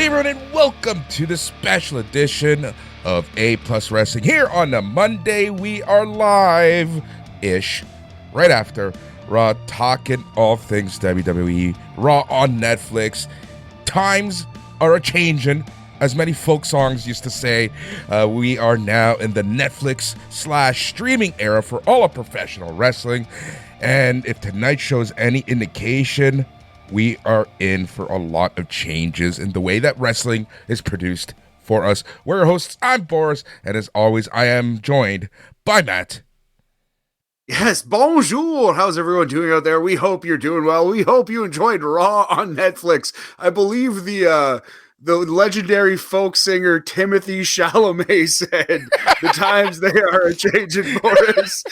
Hey everyone, and welcome to the special edition of A Plus Wrestling. Here on the Monday, we are live-ish, right after Raw, talking all things WWE Raw on Netflix. Times are a-changing, as many folk songs used to say. We are now in the Netflix/streaming era for all of professional wrestling. And if tonight's show is any indication, we are in for a lot of changes in the way that wrestling is produced for us. We're your hosts. I'm Boris, and as always, I am joined by Matt. Yes, bonjour. How's everyone doing out there? We hope you're doing well. We hope you enjoyed Raw on Netflix. I believe the legendary folk singer Timothy Chalamet said the times they are a changing, Boris.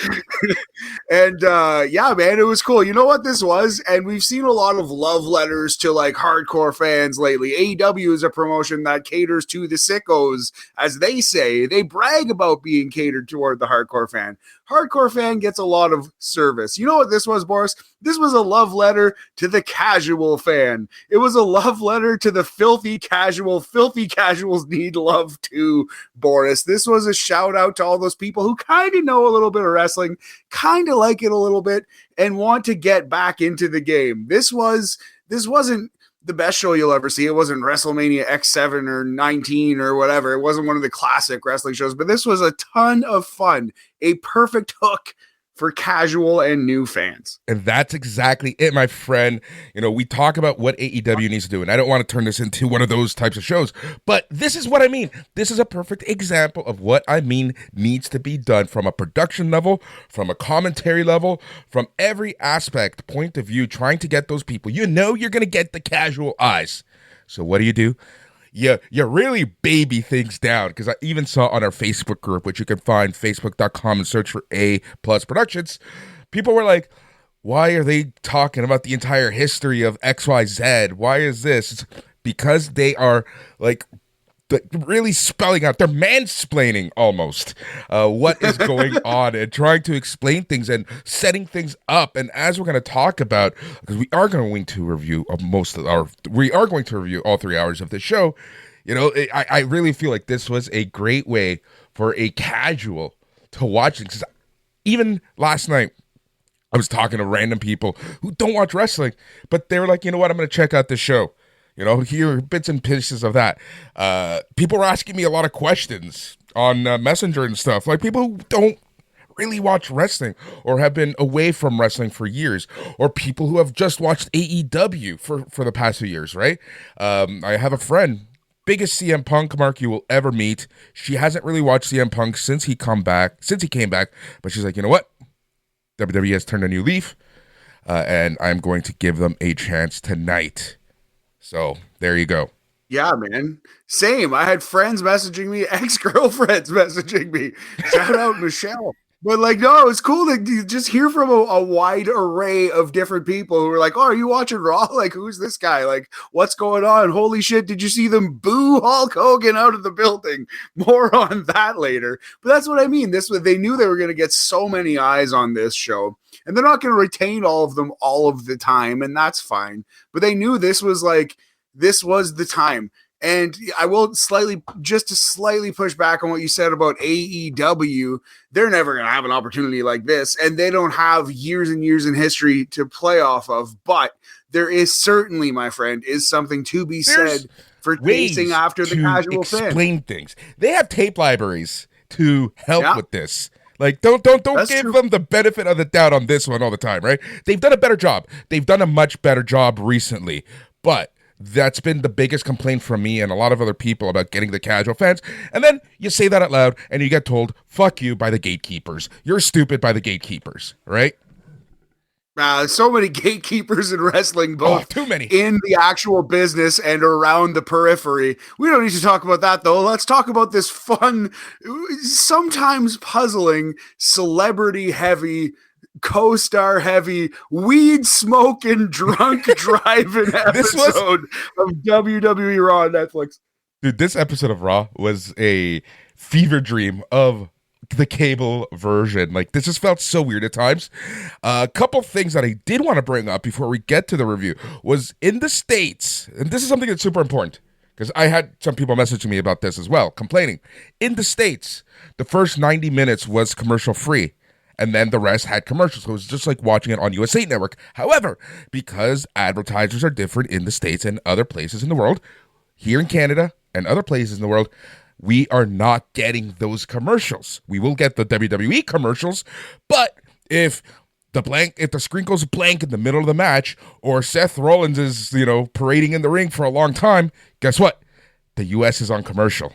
And yeah, man, it was cool. You know what this was? And we've seen a lot of love letters to like hardcore fans lately. AEW is a promotion that caters to the sickos, as they say. They brag about being catered toward the hardcore fan. Hardcore fan gets a lot of service. You know what this was, Boris? This was a love letter to the casual fan. It was a love letter to the filthy casual. Filthy casuals need love too, Boris. This was a shout out to all those people who kind of know a little bit of wrestling, kind of like it a little bit, and want to get back into the game. This wasn't the best show you'll ever see. It wasn't WrestleMania X7 or 19 or whatever. It wasn't one of the classic wrestling shows, but this was a ton of fun. A perfect hook for casual and new fans. And that's exactly it, my friend. You know, we talk about what AEW needs to do, and I don't want to turn this into one of those types of shows, but this is what I mean. This is a perfect example of what I mean needs to be done from a production level, from a commentary level, from every aspect, point of view, trying to get those people. You know you're going to get the casual eyes. So what do? You really baby things down, because I even saw on our Facebook group, which you can find facebook.com and search for A Plus Productions. People were like, why are they talking about the entire history of XYZ? Why is this? It's because they are like really spelling out, they're mansplaining almost what is going on and trying to explain things and setting things up. And as we're going to talk about, because we are going to review all 3 hours of the show, you know, I really feel like this was a great way for a casual to watch it. Because even last night, I was talking to random people who don't watch wrestling, but they were like, you know what, I'm going to check out this show. You know, hear bits and pieces of that. People were asking me a lot of questions on Messenger and stuff. Like people who don't really watch wrestling or have been away from wrestling for years, or people who have just watched AEW for the past few years, right? I have a friend, biggest CM Punk mark you will ever meet. She hasn't really watched CM Punk since he came back, but she's like, you know what? WWE has turned a new leaf, and I'm going to give them a chance tonight. So there you go. Yeah, man. Same. I had friends messaging me, ex-girlfriends messaging me. Shout out Michelle. But like, no, it's cool to just hear from a wide array of different people who are like, oh, are you watching Raw? Like, who's this guy? Like, what's going on? Holy shit, did you see them boo Hulk Hogan out of the building? More on that later. But that's what I mean. They knew they were going to get so many eyes on this show. And they're not going to retain all of them all of the time, and that's fine. But they knew this was the time. And I will slightly push back on what you said about AEW. They're never going to have an opportunity like this, and they don't have years and years in history to play off of. But there is certainly, my friend, is something to be said for chasing after the casual fan. Explain things. They have tape libraries to help with this. Like, don't give them the benefit of the doubt on this one all the time, right? They've done a better job. They've done a much better job recently. But that's been the biggest complaint from me and a lot of other people about getting the casual fans. And then you say that out loud and you get told, fuck you by the gatekeepers. You're stupid by the gatekeepers, right? So many gatekeepers in wrestling, both too many in the actual business and around the periphery. We don't need to talk about that, though. Let's talk about this fun, sometimes puzzling, celebrity-heavy, co-star heavy, weed smoking, drunk driving episode of WWE Raw on Netflix. Dude, this episode of Raw was a fever dream of the cable version. Like, this just felt so weird at times. A couple things that I did want to bring up before we get to the review was in the States, and this is something that's super important. because I had some people messaging me about this as well, complaining. In the States, the first 90 minutes was commercial free, and then the rest had commercials. So it was just like watching it on USA Network. However, because advertisers are different in the States and other places in the world, here in Canada and other places in the world, we are not getting those commercials. We will get the WWE commercials, but if the screen goes blank in the middle of the match, or Seth Rollins is, parading in the ring for a long time, guess what? The US is on commercial.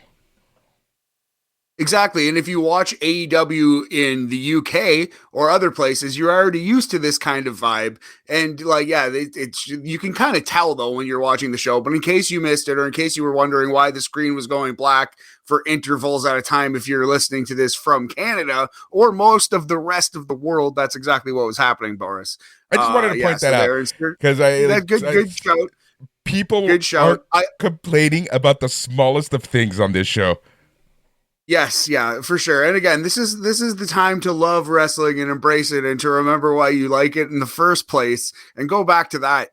Exactly. And if you watch AEW in the UK or other places, you're already used to this kind of vibe. And you can kind of tell though when you're watching the show, but in case you missed it, or in case you were wondering why the screen was going black for intervals at a time, if you're listening to this from Canada or most of the rest of the world, that's exactly what was happening, Boris. I just wanted to point that out because good shout. People are complaining about the smallest of things on this show. Yes, yeah, for sure. And again, this is the time to love wrestling and embrace it, and to remember why you like it in the first place, and go back to that,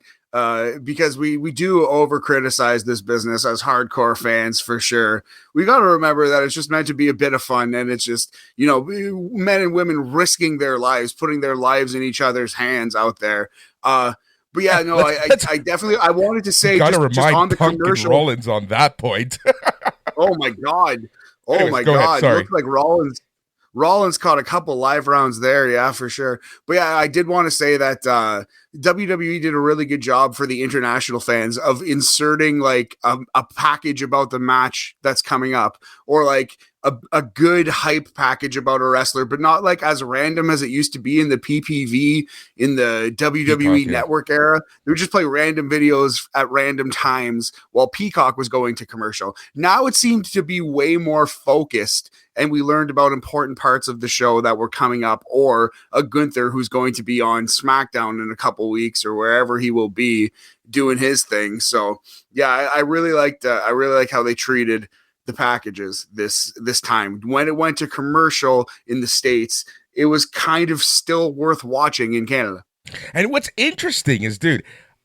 because we do over criticize this business as hardcore fans, for sure. We got to remember that it's just meant to be a bit of fun, and it's just, men and women risking their lives, putting their lives in each other's hands out there. But yeah, no, I definitely, I wanted to say, just on the Punk commercial, and Rollins on that point. Oh my God. Oh Anyways, my go ahead, God. sorry. Looks like Rollins caught a couple live rounds there. Yeah, for sure. But yeah, I did want to say that WWE did a really good job for the international fans of inserting like a package about the match that's coming up, or like a good hype package about a wrestler, but not like as random as it used to be in the PPV in the WWE Network era. They would just play random videos at random times while Peacock was going to commercial. Now it seemed to be way more focused, and we learned about important parts of the show that were coming up, or a Gunther who's going to be on SmackDown in a couple weeks or wherever he will be doing his thing. So yeah, I really liked how they treated the packages this time. When it went to commercial in the States, it was kind of still worth watching in Canada. And what's interesting is, dude,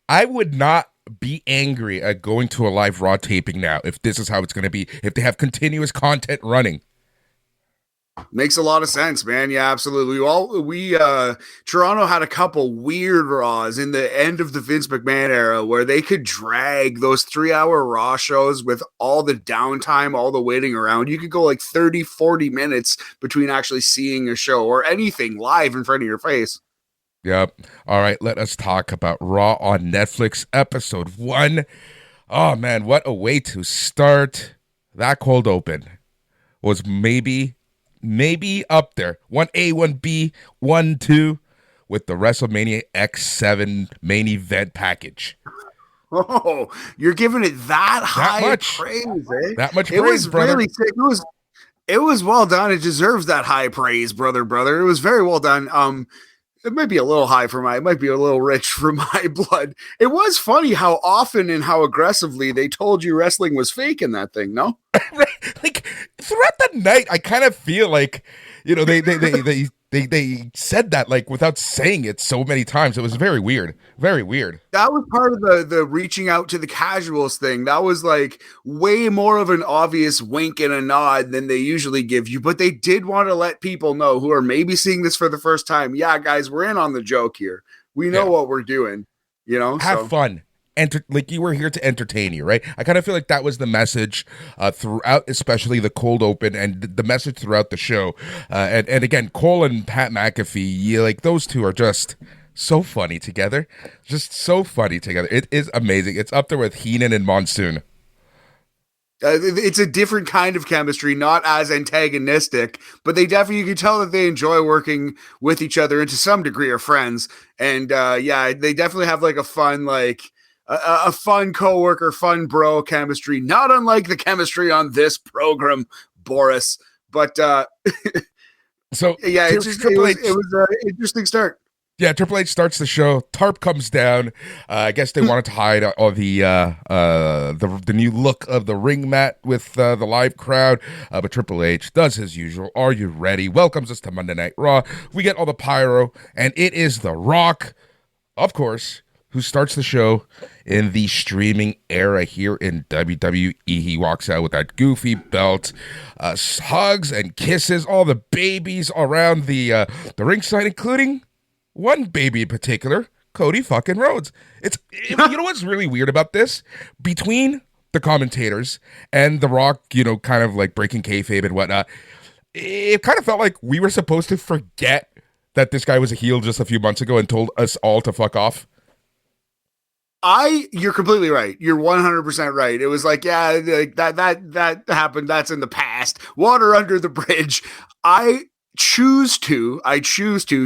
I would not be angry at going to a live Raw taping now if this is how it's going to be, if they have continuous content running. Makes a lot of sense, man. Yeah, absolutely. Toronto had a couple weird Raws in the end of the Vince McMahon era where they could drag those 3-hour Raw shows with all the downtime, all the waiting around. You could go like 30, 40 minutes between actually seeing a show or anything live in front of your face. Yep. All right, let us talk about Raw on Netflix episode 1. Oh man, what a way to start. That cold open was maybe up there. 1A, 1B, 1, 2 with the WrestleMania X7 main event package. Oh, you're giving it that high much praise, eh? That much it praise, was brother. Really sick. It was well done. It deserves that high praise, brother. It was very well done. It might be a little high it might be a little rich for my blood. It was funny how often and how aggressively they told you wrestling was fake in that thing, no? Like throughout the night, I kind of feel like, they said that like without saying it so many times. It was very weird. Very weird. That was part of the reaching out to the casuals thing. That was like way more of an obvious wink and a nod than they usually give you. But they did want to let people know who are maybe seeing this for the first time. Yeah, guys, we're in on the joke here. We know what we're doing. Have fun. Like you were here to entertain you, right? I kind of feel like that was the message throughout, especially the cold open, and the message throughout the show. And again, Cole and Pat McAfee, like those two are just so funny together. Just so funny together. It is amazing. It's up there with Heenan and Monsoon. It's a different kind of chemistry, not as antagonistic, but they definitely, you can tell that they enjoy working with each other and to some degree are friends. And they definitely have like a fun, a fun coworker, fun bro chemistry, not unlike the chemistry on this program, Boris. But so yeah, it was an interesting start. Yeah, Triple H starts the show. Tarp comes down. I guess they wanted to hide all the new look of the ring mat with the live crowd. But Triple H does his usual. Are you ready? Welcomes us to Monday Night Raw. We get all the pyro, and it is The Rock, of course, who starts the show in the streaming era here in WWE. He walks out with that goofy belt, hugs and kisses all the babies around the ringside, including one baby in particular, Cody fucking Rhodes. You know what's really weird about this? Between the commentators and The Rock, kind of like breaking kayfabe and whatnot, it kind of felt like we were supposed to forget that this guy was a heel just a few months ago and told us all to fuck off. You're completely right. You're 100% right. It was like, yeah, like that happened. That's in the past. Water under the bridge. I choose to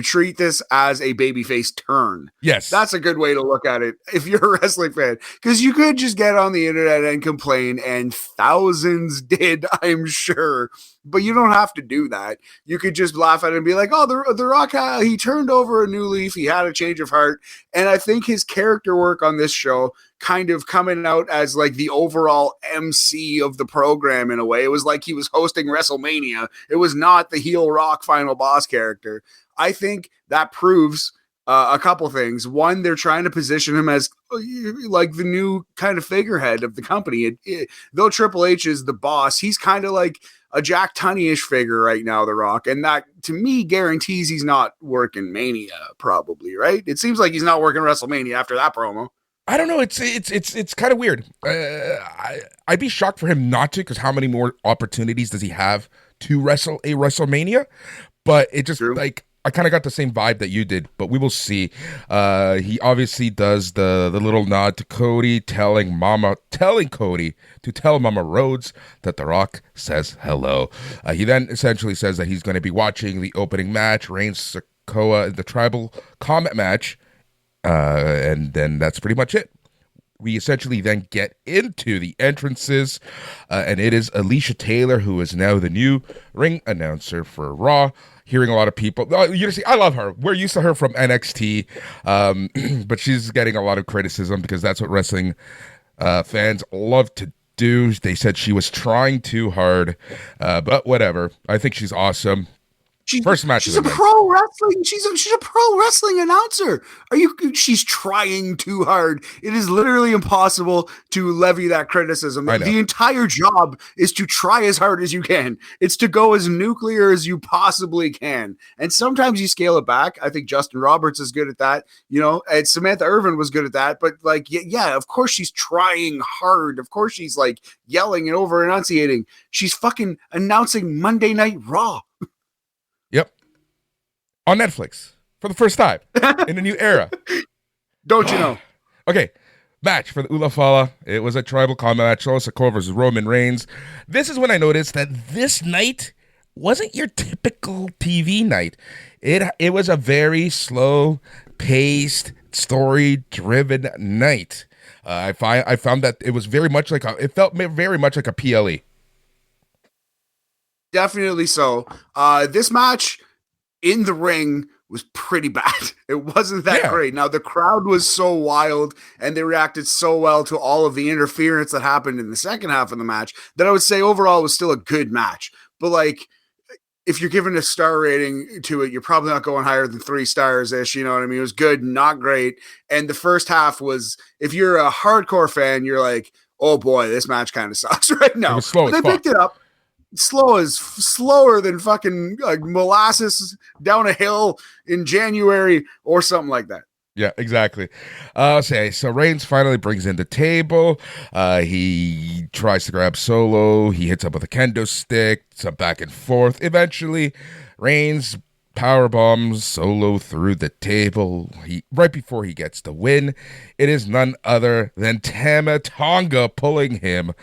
treat this as a babyface turn. Yes. That's a good way to look at it if you're a wrestling fan, because you could just get on the internet and complain, and thousands did, I'm sure, but you don't have to do that. You could just laugh at it and be like, oh, the Rock, he turned over a new leaf. He had a change of heart. And I think his character work on this show kind of coming out as like the overall MC of the program in a way. It was like he was hosting WrestleMania. It was not the heel Rock final boss character. I think that proves a couple things. One, they're trying to position him as like the new kind of figurehead of the company. Though Triple H is the boss, he's kind of like a Jack Tunney-ish figure right now, The Rock. And that, to me, guarantees he's not working Mania, probably, right? It seems like he's not working WrestleMania after that promo. I don't know. It's kind of weird. I'd be shocked for him not to, because how many more opportunities does he have to wrestle a WrestleMania? But it just, like, I kind of got the same vibe that you did, but we will see. He obviously does the little nod to Cody, telling Cody to tell Mama Rhodes that The Rock says hello. He then essentially says that he's going to be watching the opening match, Reigns Sikoa, the Tribal Combat match, and then that's pretty much it. We essentially then get into the entrances, and it is Alicia Taylor, who is now the new ring announcer for Raw. Hearing a lot of people, I love her. We're used to her from NXT, but she's getting a lot of criticism because that's what wrestling fans love to do. They said she was trying too hard, but whatever. I think she's awesome. First match. She's a pro wrestling. She's a pro wrestling announcer. She's trying too hard. It is literally impossible to levy that criticism. The entire job is to try as hard as you can. It's to go as nuclear as you possibly can. And sometimes you scale it back. I think Justin Roberts is good at that. And Samantha Irvin was good at that. But like, yeah, of course she's trying hard. Of course she's like yelling and over enunciating. She's fucking announcing Monday Night Raw. Yep. On Netflix for the first time in a new era. Don't you know? Okay. Match for the Ula Fala. It was a tribal combat match. Solo Sikoa versus Roman Reigns. This is when I noticed that this night wasn't your typical TV night. It was a very slow paced, story driven night. I found that it was very much like it felt very much like a PLE. Definitely so. This match in the ring was pretty bad. It wasn't that great. Now, the crowd was so wild and they reacted so well to all of the interference that happened in the second half of the match that I would say overall it was still a good match. But like, if you're giving a star rating to it, you're probably not going higher than 3 stars-ish. You know what I mean? It was good, not great. And the first half was, if you're a hardcore fan, you're like, oh boy, this match kind of sucks right now. It was slow. But they picked it up. Slower than fucking molasses down a hill in January or something like that. Yeah, exactly. So Reigns finally brings in the table. He tries to grab Solo. He hits up with a kendo stick. Some back and forth. Eventually, Reigns power bombs Solo through the table. Right before he gets the win. It is none other than Tama Tonga pulling the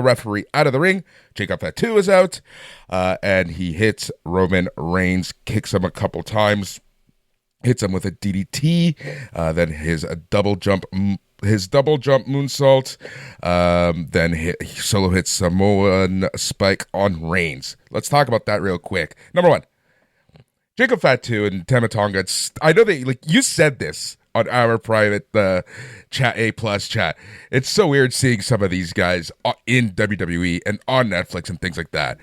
referee out of the ring. Jacob Fatu is out, and he hits Roman Reigns, kicks him a couple times, hits him with a DDT, then his double jump moonsault, then Solo hits Samoan spike on Reigns. Let's talk about that real quick. Number one, Jacob Fatu and Tama Tonga. I know that you said this on our private chat, A+ chat. It's so weird seeing some of these guys in WWE and on Netflix and things like that.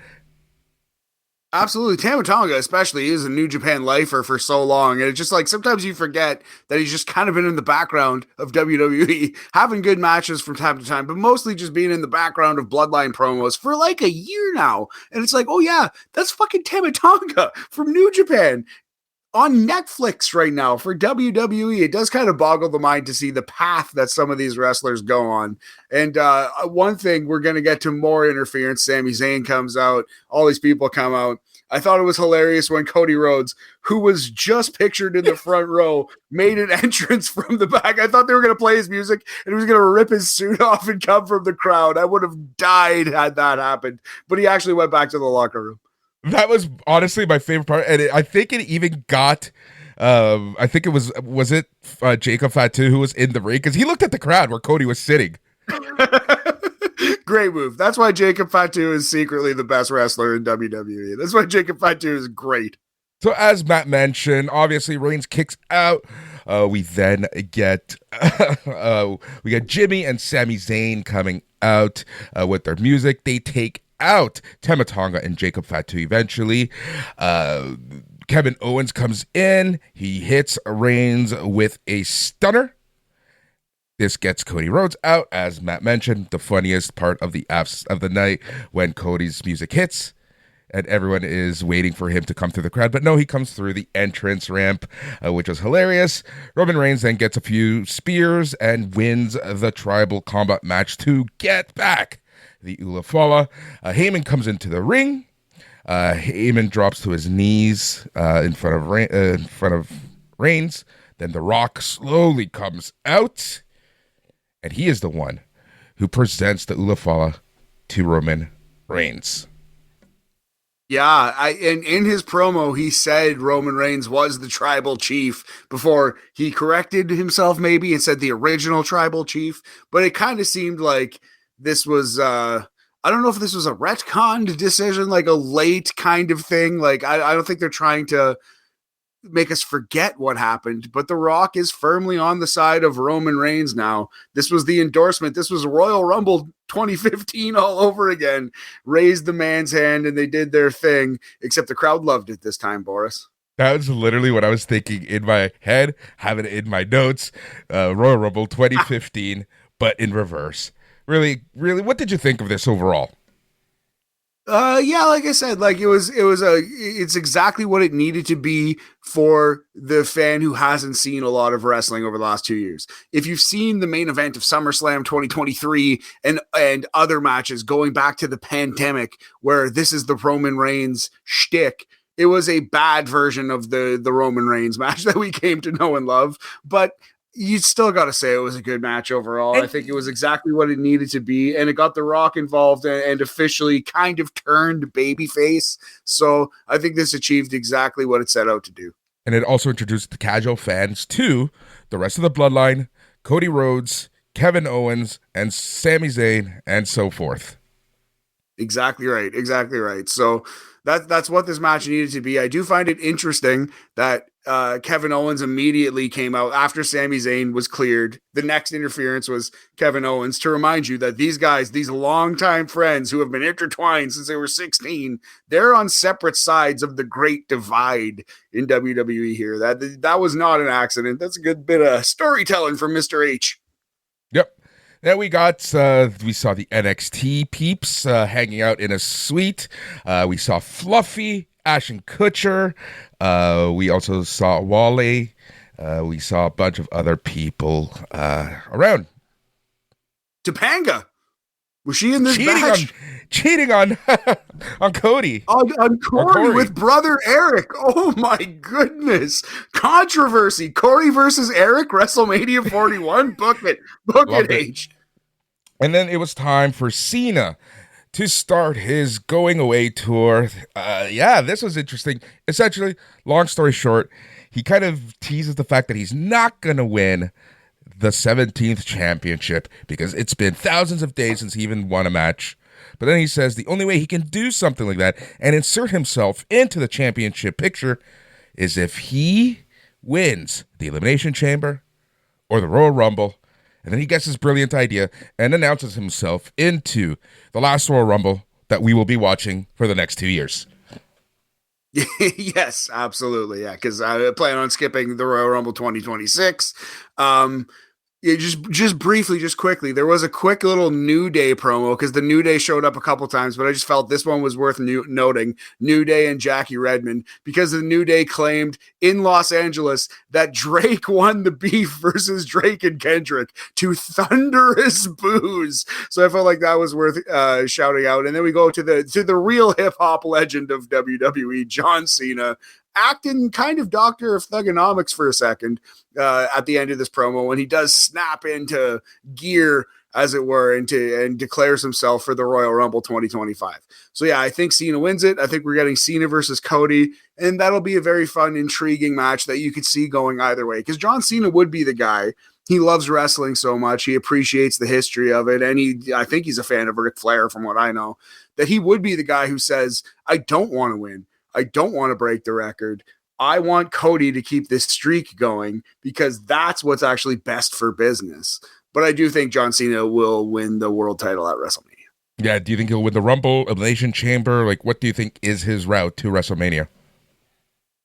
Absolutely. Tama Tonga, especially, is a New Japan lifer for so long. And it's just like sometimes you forget that he's just kind of been in the background of WWE, having good matches from time to time, but mostly just being in the background of Bloodline promos for like a year now. And it's like, oh, yeah, that's fucking Tama Tonga from New Japan on Netflix right now for WWE. It does kind of boggle the mind to see the path that some of these wrestlers go on. And one thing, we're going to get to more interference. Sami Zayn comes out. All these people come out. I thought it was hilarious when Cody Rhodes, who was just pictured in the front row, made an entrance from the back. I thought they were going to play his music and he was going to rip his suit off and come from the crowd. I would have died had that happened. But he actually went back to the locker room. That was honestly my favorite part, and I think it even got. I think it was it Jacob Fatu who was in the ring because he looked at the crowd where Cody was sitting. Great move. That's why Jacob Fatu is secretly the best wrestler in WWE. That's why Jacob Fatu is great. So as Matt mentioned, obviously Reigns kicks out. We then get Jimmy and Sami Zayn coming out with their music. They take out Tama Tonga and Jacob Fatu eventually. Kevin Owens comes in. He hits Reigns with a stunner. This gets Cody Rhodes out, as Matt mentioned, the funniest part of the night when Cody's music hits and everyone is waiting for him to come through the crowd. But no, he comes through the entrance ramp, which was hilarious. Roman Reigns then gets a few spears and wins the tribal combat match to get back the Ula Fala. Heyman comes into the ring. Heyman drops to his knees in front of Reigns. Then The Rock slowly comes out. And he is the one who presents the Ula Fala to Roman Reigns. Yeah, in his promo, he said Roman Reigns was the tribal chief before he corrected himself maybe and said the original tribal chief. But it kind of seemed like this was, I don't know if this was a retconned decision, like a late kind of thing. Like, I don't think they're trying to make us forget what happened, but The Rock is firmly on the side of Roman Reigns now. This was the endorsement. This was Royal Rumble 2015 all over again. Raised the man's hand and they did their thing, except the crowd loved it this time, Boris. That was literally what I was thinking in my head, having it in my notes. Royal Rumble 2015, but in reverse. Really, what did you think of this overall? Yeah, like I said, like it's exactly what it needed to be for the fan who hasn't seen a lot of wrestling over the last 2 years. If you've seen the main event of SummerSlam 2023 and other matches going back to the pandemic, where this is the Roman Reigns shtick, it was a bad version of the Roman Reigns match that we came to know and love, but you still got to say it was a good match overall. I think it was exactly what it needed to be, and it got The Rock involved and officially kind of turned babyface. So I think this achieved exactly what it set out to do. And it also introduced the casual fans to the rest of the bloodline, Cody Rhodes, Kevin Owens, and Sami Zayn, and so forth. Exactly right. So that's what this match needed to be. I do find it interesting that Kevin Owens immediately came out after Sami Zayn was cleared. The next interference was Kevin Owens, to remind you that these guys, these longtime friends who have been intertwined since they were 16, they're on separate sides of the great divide in WWE here. That was not an accident. That's a good bit of storytelling from Mr. H. Yep. Then we saw the NXT peeps hanging out in a suite. We saw Fluffy, Ashton Kutcher. We also saw Wale. We saw a bunch of other people around. Topanga. Was she in this match? Cheating on on Cody. On Corey with brother Eric. Oh my goodness. Controversy. Corey versus Eric, WrestleMania 41. Book it, H. And then it was time for Cena to start his going away tour. This was interesting. Essentially, long story short, he kind of teases the fact that he's not going to win the 17th championship because it's been thousands of days since he even won a match. But then he says the only way he can do something like that and insert himself into the championship picture is if he wins the Elimination Chamber or the Royal Rumble. And then he gets this brilliant idea and announces himself into the last Royal Rumble that we will be watching for the next 2 years. Yes, absolutely. Yeah, because I plan on skipping the Royal Rumble 2026. Um, yeah, just briefly, just quickly, there was a quick little New Day promo because the New Day showed up a couple times, but I just felt this one was worth noting. New Day and Jackie Redmond, because the New Day claimed in Los Angeles that Drake won the beef versus Drake and Kendrick to thunderous boos. So I felt like that was worth shouting out. And then we go to the real hip hop legend of WWE, John Cena, acting kind of Doctor of Thugonomics for a second at the end of this promo when he does snap into gear, as it were, and declares himself for the Royal Rumble 2025. So yeah, I think Cena wins it. I think we're getting Cena versus Cody, and that'll be a very fun, intriguing match that you could see going either way, because John Cena would be the guy. He loves wrestling so much. He appreciates the history of it. And I think he's a fan of Ric Flair, from what I know, that he would be the guy who says, I don't want to win. I don't want to break the record. I want Cody to keep this streak going because that's what's actually best for business. But I do think John Cena will win the world title at WrestleMania. Yeah, do you think he'll win the Rumble, Elimination Chamber? Like, what do you think is his route to WrestleMania?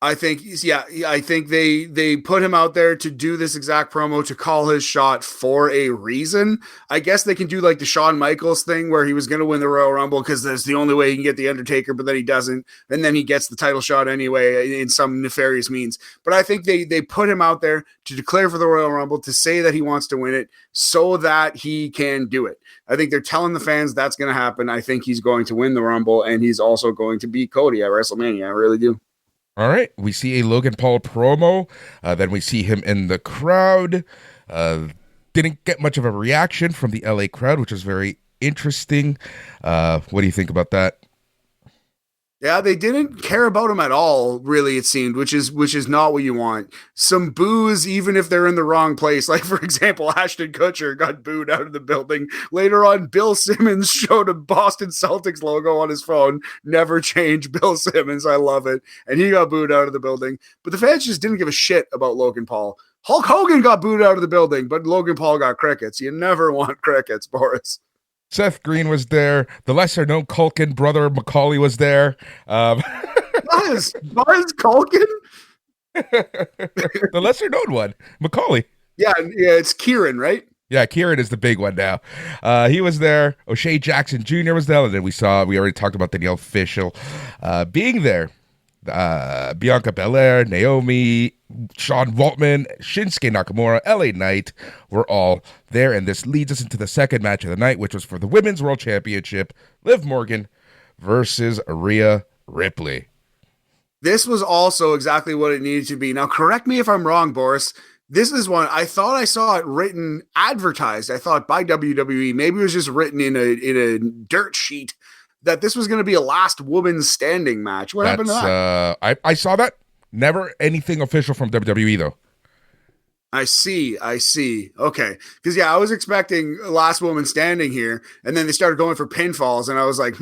I think, yeah, I think they put him out there to do this exact promo to call his shot for a reason. I guess they can do like the Shawn Michaels thing where he was going to win the Royal Rumble because that's the only way he can get the Undertaker, but then he doesn't, and then he gets the title shot anyway in some nefarious means. But I think they put him out there to declare for the Royal Rumble, to say that he wants to win it so that he can do it. I think they're telling the fans that's going to happen. I think he's going to win the Rumble, and he's also going to beat Cody at WrestleMania. I really do. All right, we see a Logan Paul promo. Then we see him in the crowd. Didn't get much of a reaction from the LA crowd, which was very interesting. What do you think about that? Yeah, they didn't care about him at all, really, it seemed, which is not what you want. Some boos, even if they're in the wrong place. Like, for example, Ashton Kutcher got booed out of the building. Later on, Bill Simmons showed a Boston Celtics logo on his phone. Never change, Bill Simmons. I love it. And he got booed out of the building. But the fans just didn't give a shit about Logan Paul. Hulk Hogan got booed out of the building, but Logan Paul got crickets. You never want crickets, Boris. Seth Green was there. The lesser-known Culkin brother Macaulay was there. Buzz Culkin? The lesser-known one, Macaulay. Yeah, it's Kieran, right? Yeah, Kieran is the big one now. He was there. O'Shea Jackson Jr. was there. And then we already talked about Danielle Fishel being there. Bianca Belair, Naomi, Sean Waltman, Shinsuke Nakamura, LA Knight were all there, and this leads us into the second match of the night, which was for the Women's World Championship, Liv Morgan versus Rhea Ripley. This was also exactly what it needed to be. Now, correct me if I'm wrong, Boris. This is one I thought I saw it written, advertised. I thought by WWE. Maybe it was just written in a dirt sheet that this was going to be a last woman standing match. What happened to that? I saw that. Never anything official from WWE, though. I see. Okay. Because, yeah, I was expecting last woman standing here, and then they started going for pinfalls, and I was like,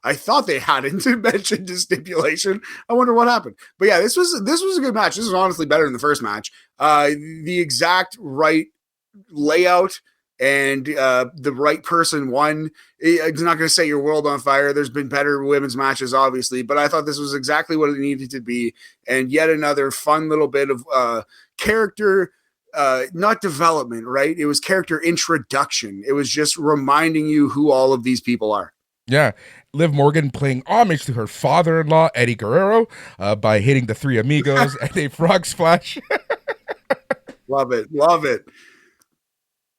I thought they hadn't mentioned the stipulation. I wonder what happened. But, yeah, this was a good match. This was honestly better than the first match. The exact right layout and the right person won. It's not going to set your world on fire. There's been better women's matches, obviously, but I thought this was exactly what it needed to be. And yet another fun little bit of character, not development, right? It was character introduction. It was just reminding you who all of these people are. Yeah. Liv Morgan playing homage to her father-in-law, Eddie Guerrero, by hitting the Three Amigos and a frog splash. Love it.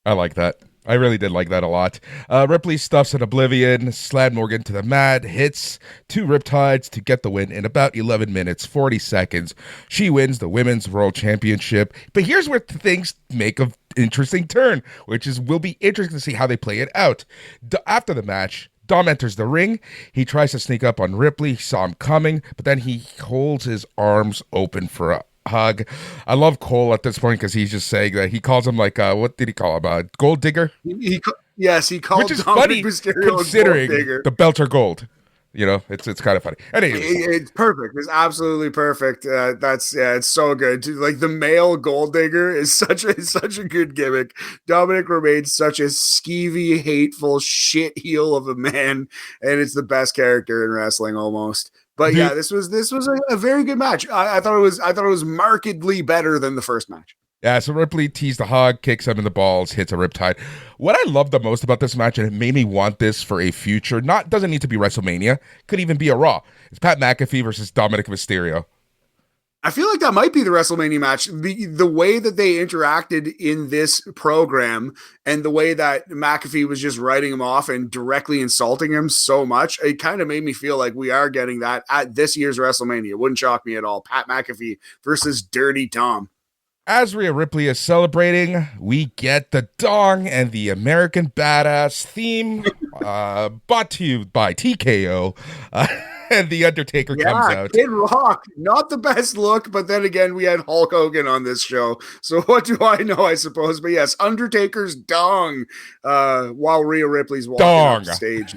I like that. I really did like that a lot. Ripley stuffs an Oblivion, slammed Morgan to the mat, hits two Riptides to get the win in about 11 minutes, 40 seconds. She wins the Women's World Championship. But here's where things make an interesting turn, which will be interesting to see how they play it out. After the match, Dom enters the ring. He tries to sneak up on Ripley. He saw him coming, but then he holds his arms open for a hug. I love Cole at this point because he's just saying that he calls him like what did he call him? Gold digger? He called, which is Dominic funny Mysterio considering the belts are gold. It's kind of funny. Anyways, It's perfect. It's absolutely perfect. It's so good. Like the male gold digger is such a good gimmick. Dominic remains such a skeevy, hateful shit heel of a man, and it's the best character in wrestling almost. But yeah, this was a very good match. I thought it was markedly better than the first match. Yeah, so Ripley teased the hog, kicks him in the balls, hits a riptide. What I love the most about this match, and it made me want this for a future, doesn't need to be WrestleMania, could even be a Raw. It's Pat McAfee versus Dominic Mysterio. I feel like that might be the WrestleMania match. The way that they interacted in this program and the way that McAfee was just writing him off and directly insulting him so much, it kind of made me feel like we are getting that at this year's WrestleMania. It wouldn't shock me at all. Pat McAfee versus Dirty Tom. As Rhea Ripley is celebrating, we get the Dong and the American Badass theme, brought to you by TKO, and the Undertaker comes out. Kid Rock, not the best look, but then again, we had Hulk Hogan on this show, so what do I know, I suppose? But yes, Undertaker's Dong, while Rhea Ripley's walking off stage.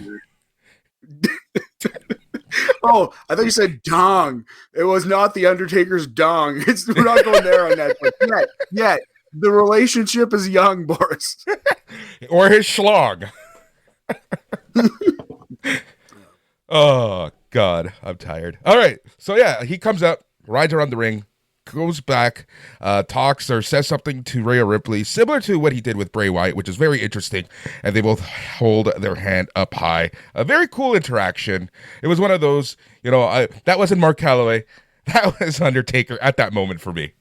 Oh, I thought you said dong. It was not the Undertaker's dong. We're not going there on Netflix yet. The relationship is young, Boris. Or his schlong. Oh, God. I'm tired. All right. So, yeah, he comes out, rides around the ring, goes back, talks or says something to Rhea Ripley, similar to what he did with Bray Wyatt, which is very interesting, and they both hold their hand up high. A very cool interaction. It was one of those, that wasn't Mark Calloway. That was Undertaker at that moment for me.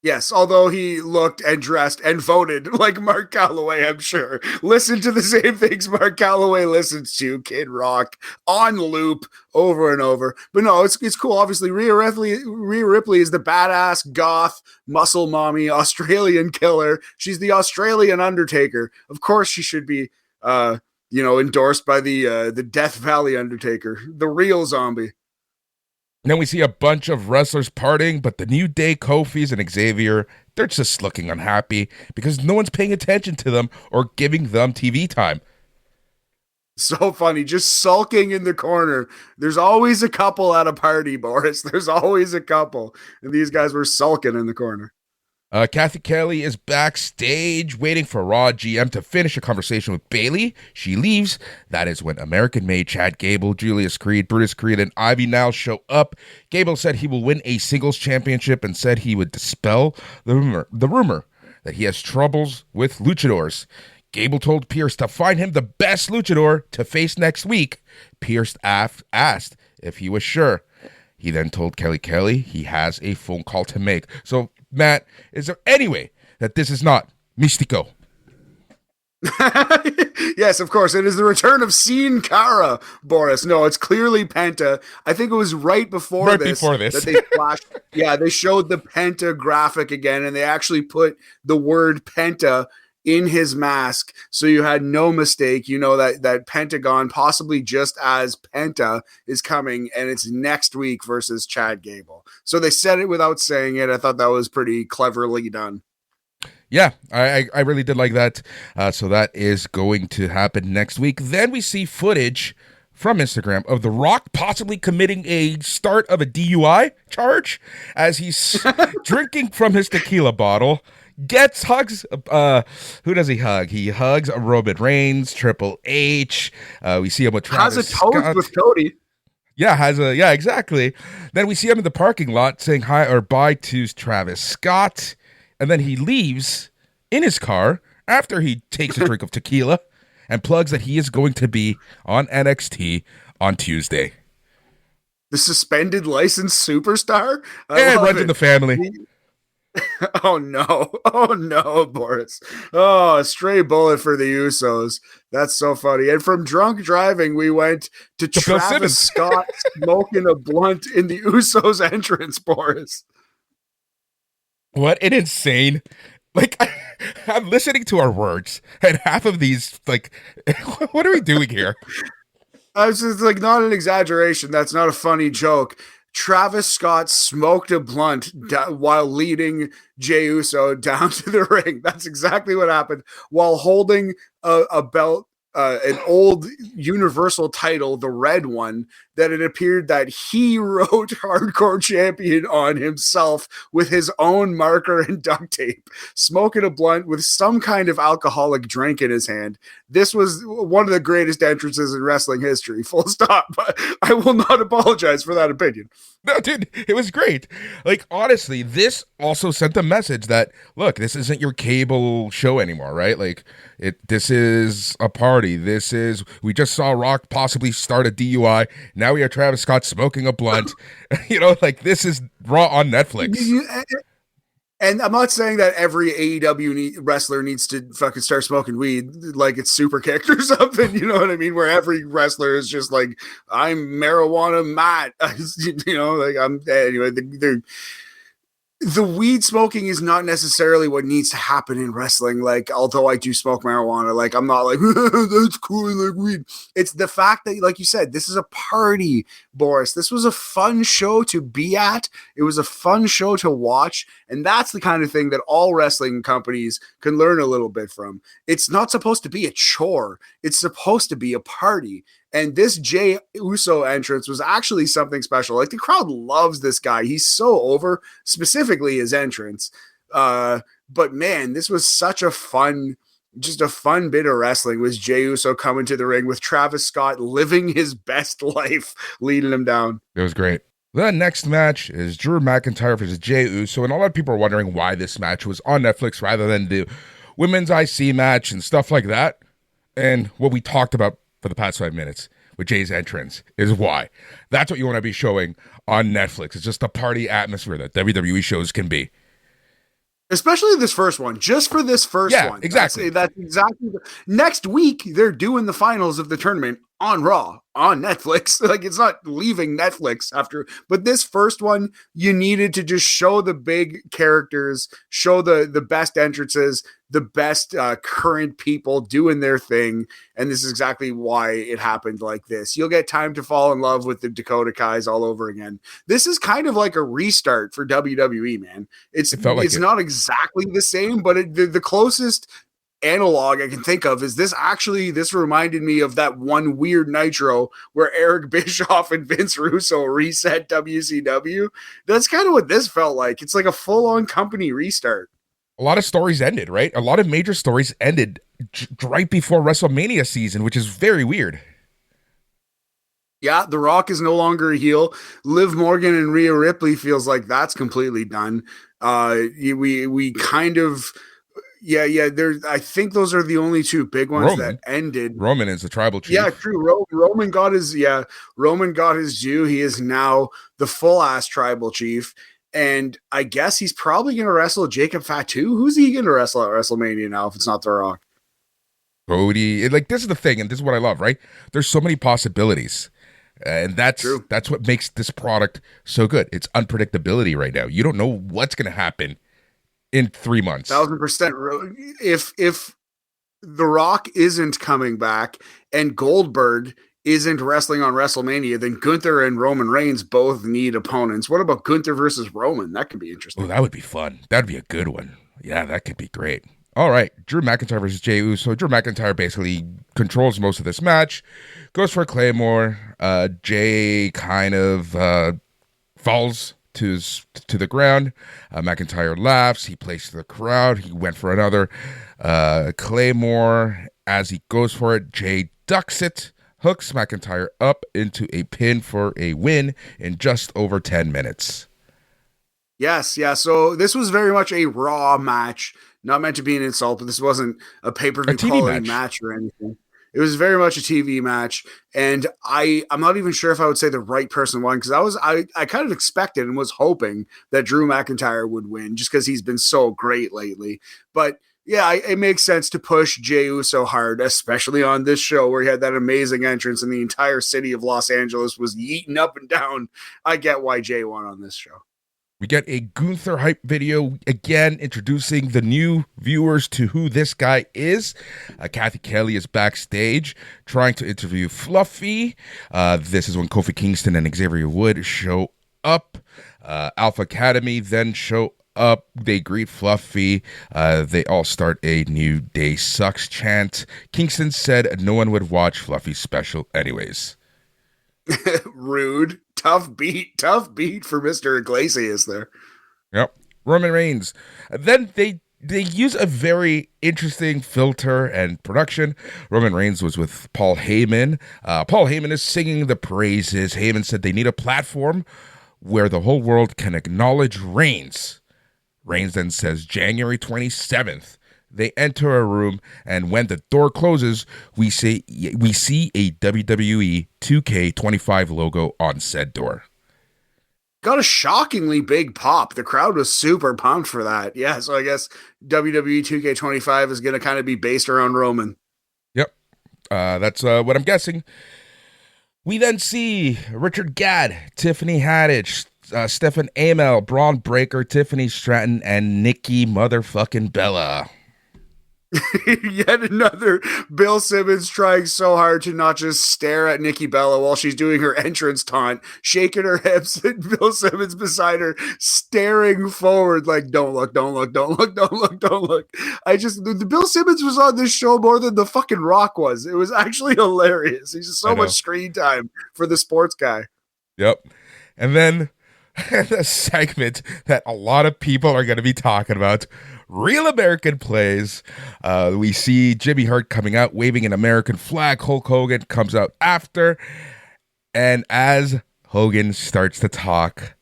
Yes, although he looked and dressed and voted like Mark Calloway, I'm sure. Listen to the same things Mark Calloway listens to, Kid Rock, on loop over and over. But no, it's cool. Obviously, Rhea Ripley is the badass, goth, muscle mommy, Australian killer. She's the Australian Undertaker. Of course, she should be, endorsed by the Death Valley Undertaker, the real zombie. And then we see a bunch of wrestlers partying, but the New Day, Kofi's, and Xavier, they're just looking unhappy because no one's paying attention to them or giving them TV time. So funny, just sulking in the corner. There's always a couple at a party, Boris. There's always a couple. And these guys were sulking in the corner. Kathy Kelly is backstage waiting for Raw GM to finish a conversation with Bayley. She leaves. That is when American-made Chad Gable, Julius Creed, Brutus Creed, and Ivy Nile show up. Gable said he will win a singles championship and said he would dispel the rumor that he has troubles with luchadors. Gable told Pierce to find him the best luchador to face next week. Pierce asked if he was sure. He then told Kelly he has a phone call to make. So, Matt, is there any way that this is not Mystico? Yes, of course. It is the return of Sin Cara, Boris. No, it's clearly Penta. I think it was right before this that they flashed. Yeah, they showed the Penta graphic again, and they actually put the word Penta in his mask, so you had no mistake. That Pentagon, possibly just as Penta, is coming, and it's next week versus Chad Gable. So they said it without saying it. I thought that was pretty cleverly done. Yeah, I really did like that. So that is going to happen next week. Then we see footage from Instagram of The Rock possibly committing a start of a DUI charge as he's drinking from his tequila bottle. Hugs. Who does he hug? He hugs Roman Reigns, Triple H. We see him with Travis Has a toast Scott. with Cody. Yeah, exactly. Then we see him in the parking lot saying hi or bye to Travis Scott, and then he leaves in his car after he takes a drink of tequila and plugs that he is going to be on NXT on Tuesday. The suspended licensed superstar? And runs in the family. Oh no, Boris. Oh, a stray bullet for the Usos. That's so funny. And from drunk driving, we went to Travis Scott smoking a blunt in the Usos entrance, Boris. What an insane, I'm listening to our words, and half of these, what are we doing here? I was just not an exaggeration. That's not a funny joke. Travis Scott smoked a blunt while leading Jey Uso down to the ring. That's exactly what happened while holding a belt an old Universal title, the red one, that it appeared that he wrote Hardcore Champion on himself with his own marker and duct tape, smoking a blunt with some kind of alcoholic drink in his hand. This was one of the greatest entrances in wrestling history, full stop. But I will not apologize for that opinion. No, dude, it was great. Like, honestly, this also sent the message that, look, this isn't your cable show anymore, right? Like, this is a party. We just saw Rock possibly start a DUI. Now we have Travis Scott smoking a blunt. Like, this is Raw on Netflix. And I'm not saying that every AEW wrestler needs to fucking start smoking weed like it's super kicked or something. You know what I mean? Where every wrestler is just like, I'm marijuana Matt. Anyway, the weed smoking is not necessarily what needs to happen in wrestling. Like, although I do smoke marijuana, like, I'm not like, that's cool, like weed. It's the fact that, like you said, this is a party, Boris. This was a fun show to be at. It was a fun show to watch. And that's the kind of thing that all wrestling companies can learn a little bit from. It's not supposed to be a chore. It's supposed to be a party. And this Jey Uso entrance was actually something special. Like, the crowd loves this guy. He's so over, specifically his entrance. But man, this was such a fun bit of wrestling, was Jey Uso coming to the ring with Travis Scott living his best life, leading him down. It was great. The next match is Drew McIntyre versus Jey Uso. And a lot of people are wondering why this match was on Netflix rather than the women's IC match and stuff like that. And what we talked about for the past 5 minutes with Jay's entrance is why. That's what you want to be showing on Netflix. It's just a party atmosphere that WWE shows can be. Especially this first one, just for this first one. Exactly. That's exactly. Next week, they're doing the finals of the tournament on Raw, on Netflix. Like, it's not leaving Netflix after, but this first one, you needed to just show the big characters, show the best entrances, the best current people doing their thing. And this is exactly why it happened like this. You'll get time to fall in love with the Dakota Kais all over again. This is kind of like a restart for WWE, man. It's not exactly the same, but the closest analog I can think of is this reminded me of that one weird Nitro where Eric Bischoff and Vince Russo reset WCW. That's kind of what this felt like. It's like a full-on company restart. A lot of stories ended, right? A lot of major stories ended right before WrestleMania season, which is very weird. Yeah, The Rock is no longer a heel. Liv Morgan and Rhea Ripley feels like that's completely done. We kind of... Yeah. I think those are the only two big ones that ended. Roman is the tribal chief. Yeah, true. Roman got his due. He is now the full ass tribal chief, and I guess he's probably going to wrestle Jacob Fatu. Who's he going to wrestle at WrestleMania now if it's not The Rock? Cody. Like, this is the thing, and this is what I love. Right? There's so many possibilities, and that's what makes this product so good. It's unpredictability right now. You don't know what's going to happen in 3 months. 1,000%. If The Rock isn't coming back and Goldberg isn't wrestling on WrestleMania, then Gunther and Roman Reigns both need opponents. What about Gunther versus Roman? That could be interesting. Oh, that would be fun. That'd be a good one. Yeah, that could be great. All right, Drew McIntyre versus Jey Uso. Drew McIntyre basically controls most of this match, goes for a Claymore. Jey kind of falls to the ground. McIntyre laughs. He plays to the crowd. He went for another Claymore. As he goes for it, Jey ducks it, hooks McIntyre up into a pin for a win in just over 10 minutes. Yes, yeah. So this was very much a Raw match. Not meant to be an insult, but this wasn't a pay-per-view quality match or anything. It was very much a TV match, and I'm not even sure if I would say the right person won, because I kind of expected and was hoping that Drew McIntyre would win just because he's been so great lately. But yeah, it makes sense to push Jey Uso hard, especially on this show where he had that amazing entrance and the entire city of Los Angeles was yeeting up and down. I get why Jey won on this show. We get a Gunther hype video, again, introducing the new viewers to who this guy is. Kathy Kelly is backstage trying to interview Fluffy. This is when Kofi Kingston and Xavier Woods show up. Alpha Academy then show up. They greet Fluffy. They all start a New Day Sucks chant. Kingston said no one would watch Fluffy's special anyways. Rude. Tough beat for Mr. Iglesias there. Yep. Roman Reigns. Then they use a very interesting filter and production. Roman Reigns was with Paul Heyman. Paul Heyman is singing the praises. Heyman said they need a platform where the whole world can acknowledge Reigns. Reigns then says January 27th. They enter a room, and when the door closes, we see a WWE 2K25 logo on said door. Got a shockingly big pop. The crowd was super pumped for that. Yeah, so I guess WWE 2K25 is going to kind of be based around Roman. Yep. That's what I'm guessing. We then see Richard Gadd, Tiffany Haddish, Stephen Amell, Braun Breaker, Tiffany Stratton, and Nikki motherfucking Bella. Yet another Bill Simmons trying so hard to not just stare at Nikki Bella while she's doing her entrance taunt, shaking her hips, and Bill Simmons beside her, staring forward like, don't look, don't look, don't look, don't look, don't look. The Bill Simmons was on this show more than the fucking Rock was. It was actually hilarious. He's just so much screen time for the sports guy. Yep. And then a segment that a lot of people are going to be talking about. Real American plays. We see Jimmy Hart coming out waving an American flag. Hulk Hogan comes out after. And as Hogan starts to talk,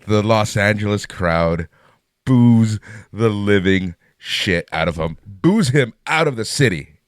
the Los Angeles crowd boos the living shit out of him. Boos him out of the city.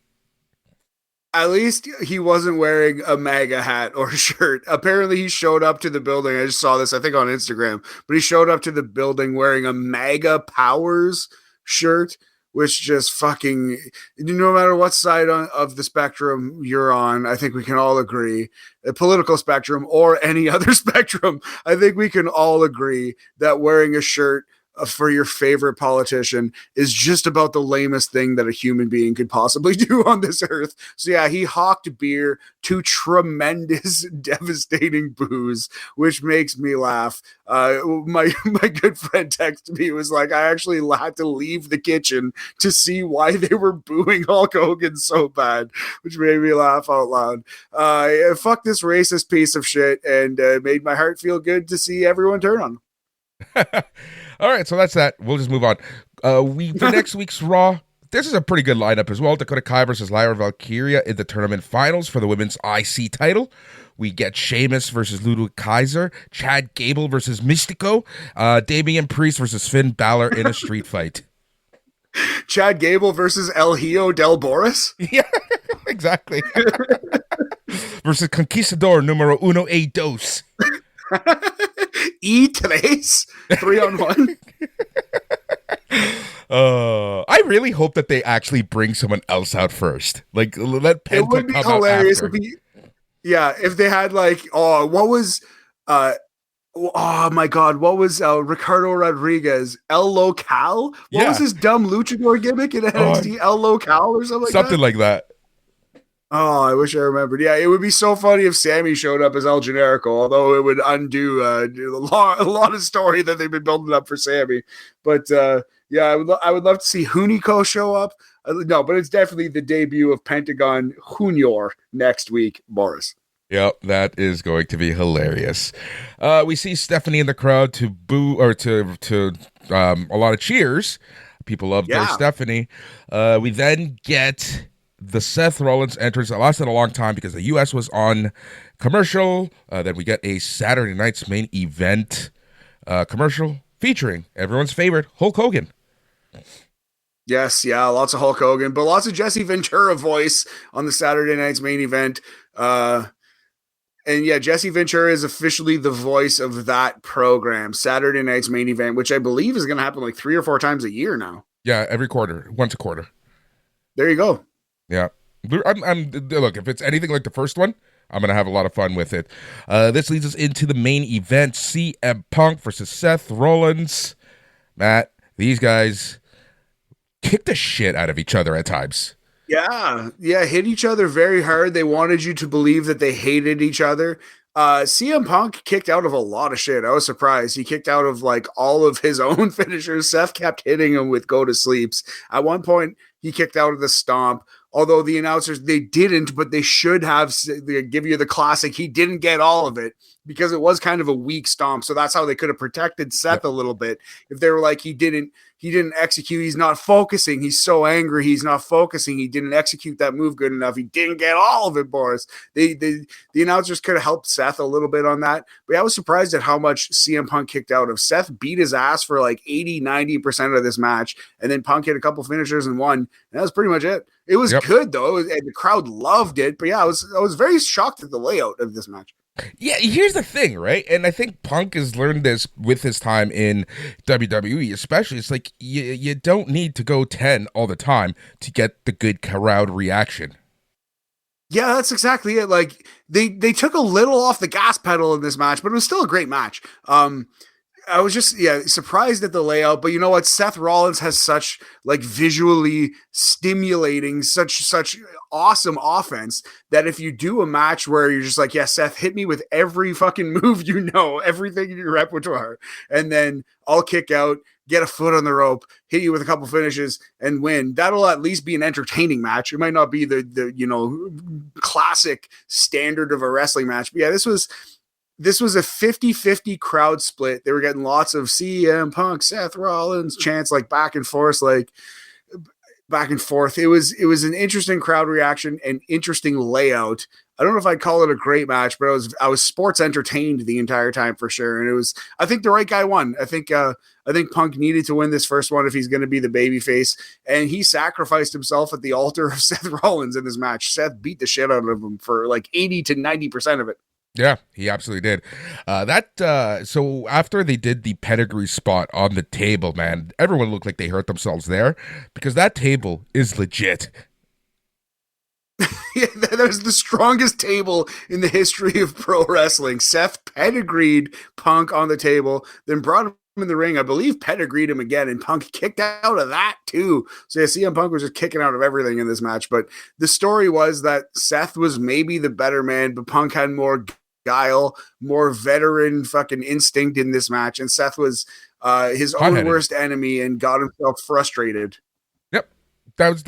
At least he wasn't wearing a MAGA hat or shirt. Apparently he showed up to the building. I just saw this, I think on Instagram, but he showed up to the building wearing a MAGA Powers shirt, which just fucking, no matter what side of the spectrum you're on, I think we can all agree, a political spectrum or any other spectrum, I think we can all agree that wearing a shirt for your favorite politician is just about the lamest thing that a human being could possibly do on this earth. So yeah, he hawked beer to tremendous, devastating boos, which makes me laugh. My good friend texted me, was like, I actually had to leave the kitchen to see why they were booing Hulk Hogan so bad, which made me laugh out loud. Fuck this racist piece of shit, and made my heart feel good to see everyone turn on him. All right, so that's that. We'll just move on. For next week's Raw, this is a pretty good lineup as well. Dakota Kai versus Lyra Valkyria in the tournament finals for the women's IC title. We get Sheamus versus Ludwig Kaiser, Chad Gable versus Mystico, Damian Priest versus Finn Balor in a street fight. Chad Gable versus El Hijo del Boris? Yeah, exactly. Versus Conquistador numero uno e dos. E3 3-on-1. I really hope that they actually bring someone else out first. Like, let Penta it would be come hilarious out after. if they had like, oh my god, what was Ricardo Rodriguez, El Local? What was his dumb luchador gimmick in NXT? El Local or something like that. Oh, I wish I remembered. Yeah, it would be so funny if Sammy showed up as El Generico, although it would undo a lot of story that they've been building up for Sammy. But yeah, I would love to see Hunico show up. No, but it's definitely the debut of Pentagon Junior next week, Boris. Yep, that is going to be hilarious. We see Stephanie in the crowd to boo, or to a lot of cheers. People love their Stephanie. We then get the Seth Rollins entrance. It lasted a long time because the U.S. was on commercial. Then we get a Saturday night's main event commercial featuring everyone's favorite, Hulk Hogan. Yes, yeah, lots of Hulk Hogan, but lots of Jesse Ventura voice on the Saturday night's main event. And yeah, Jesse Ventura is officially the voice of that program, Saturday night's main event, which I believe is going to happen like 3 or 4 times a year now. Yeah, every quarter, once a quarter. There you go. Yeah. Look, if it's anything like the first one, I'm going to have a lot of fun with it. This leads us into the main event, CM Punk versus Seth Rollins. Matt, these guys kick the shit out of each other at times. Yeah, hit each other very hard. They wanted you to believe that they hated each other. CM Punk kicked out of a lot of shit. I was surprised. He kicked out of like all of his own finishers. Seth kept hitting him with go to sleeps. At one point, he kicked out of the stomp. Although the announcers, they didn't, but they should have. They give you the classic. He didn't get all of it because it was kind of a weak stomp. So that's how they could have protected Seth a little bit. If they were like, he didn't execute. He's not focusing. He's so angry. He's not focusing. He didn't execute that move good enough. He didn't get all of it, Boris. The announcers could have helped Seth a little bit on that. But yeah, I was surprised at how much CM Punk kicked out of. Seth beat his ass for like 80-90% of this match. And then Punk hit a couple finishers and won. And that was pretty much it. It was good though, and the crowd loved it. But yeah, I was very shocked at the layout of this match. Yeah, here's the thing, right? And I think Punk has learned this with his time in WWE, especially. It's like you don't need to go 10 all the time to get the good crowd reaction. Yeah, that's exactly it. Like they took a little off the gas pedal in this match, but it was still a great match. I was just surprised at the layout, but you know what? Seth Rollins has such like visually stimulating, such awesome offense that if you do a match where you're just like, yeah, Seth, hit me with every fucking move, everything in your repertoire, and then I'll kick out, get a foot on the rope, hit you with a couple finishes, and win. That'll at least be an entertaining match. It might not be the classic standard of a wrestling match, but yeah, this was a 50-50 crowd split. They were getting lots of CM Punk, Seth Rollins chants like back and forth. It was an interesting crowd reaction and interesting layout. I don't know if I'd call it a great match, but I was sports entertained the entire time for sure. And I think the right guy won. I think Punk needed to win this first one if he's going to be the babyface, and he sacrificed himself at the altar of Seth Rollins in this match. Seth beat the shit out of him for like 80 to 90% of it. Yeah, he absolutely did. So after they did the pedigree spot on the table, man, everyone looked like they hurt themselves there because that table is legit. Yeah, that was the strongest table in the history of pro wrestling. Seth pedigreed Punk on the table, then brought him in the ring. I believe pedigreed him again, and Punk kicked out of that too. So yeah, CM Punk was just kicking out of everything in this match. But the story was that Seth was maybe the better man, but Punk had more guile, more veteran fucking instinct in this match, and Seth was his own worst enemy and got himself frustrated. Yep, that's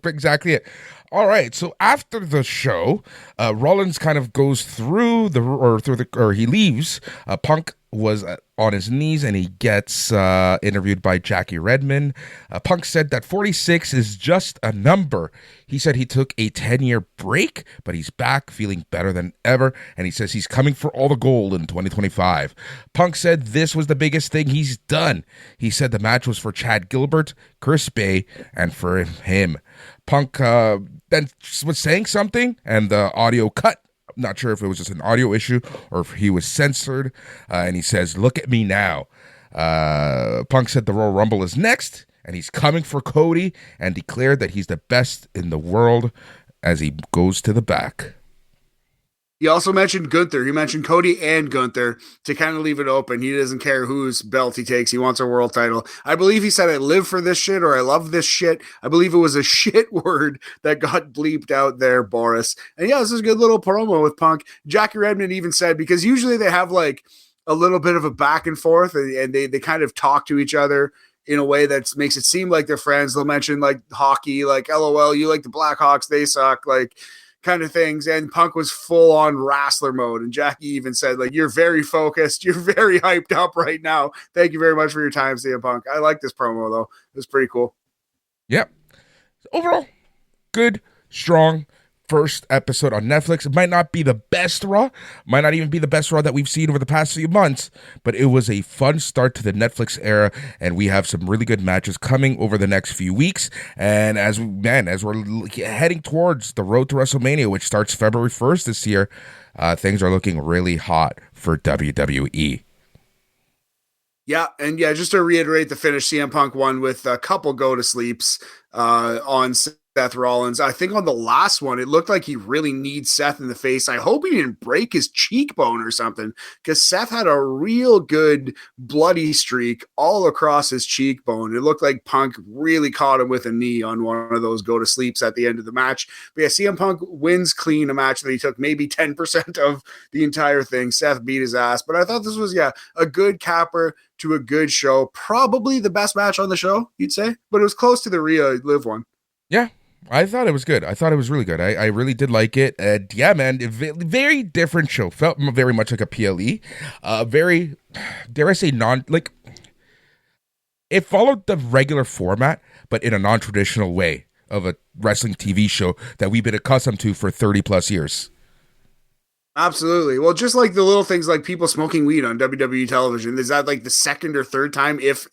exactly it. All right, so after the show, Rollins kind of goes through he leaves. Punk was on his knees and he gets interviewed by Jackie Redmond. Punk said that 46 is just a number. He said he took a 10-year break, but he's back feeling better than ever, and he says he's coming for all the gold in 2025. Punk said this was the biggest thing he's done. He said the match was for Chad Gilbert, Chris Bay, and for him. Punk then was saying something, and the audio cut. Not sure if it was just an audio issue or if he was censored. And he says, "Look at me now." Punk said the Royal Rumble is next, and he's coming for Cody, and declared that he's the best in the world as he goes to the back. He also mentioned Gunther. He mentioned Cody and Gunther to kind of leave it open. He doesn't care whose belt he takes. He wants a world title. I believe he said, "I live for this shit," or "I love this shit." I believe it was a shit word that got bleeped out there, Boris. And yeah, this is a good little promo with Punk. Jackie Redmond even said, because usually they have like a little bit of a back and forth and they kind of talk to each other in a way that makes it seem like they're friends. They'll mention like hockey, like LOL, you like the Blackhawks, they suck, like kind of things. And Punk was full on wrestler mode. And Jackie even said, like, "You're very focused. You're very hyped up right now. Thank you very much for your time, CM Punk." I like this promo though. It was pretty cool. Yep. Overall, good, strong first episode on Netflix. It might not be the best Raw, might not even be the best Raw that we've seen over the past few months, but it was a fun start to the Netflix era, and we have some really good matches coming over the next few weeks. And as we're heading towards the road to WrestleMania, which starts February 1st this year, things are looking really hot for WWE. Yeah, and yeah, just to reiterate the finish, CM Punk won with a couple go-to-sleeps on Seth Seth Rollins. I think on the last one, it looked like he really needs Seth in the face. I hope he didn't break his cheekbone or something, because Seth had a real good bloody streak all across his cheekbone. It looked like Punk really caught him with a knee on one of those go to sleeps at the end of the match. But yeah, CM Punk wins clean a match that he took maybe 10% of the entire thing. Seth beat his ass. But I thought this was, a good capper to a good show. Probably the best match on the show, you'd say. But it was close to the Rhea Liv one. Yeah, I thought it was good. I thought it was really good. I really did like it. Yeah, man, very different show. Felt very much like a PLE. Very, dare I say, it followed the regular format, but in a non-traditional way of a wrestling TV show that we've been accustomed to for 30 plus years. Absolutely. Well, just like the little things like people smoking weed on WWE television, is that like the second or third time, if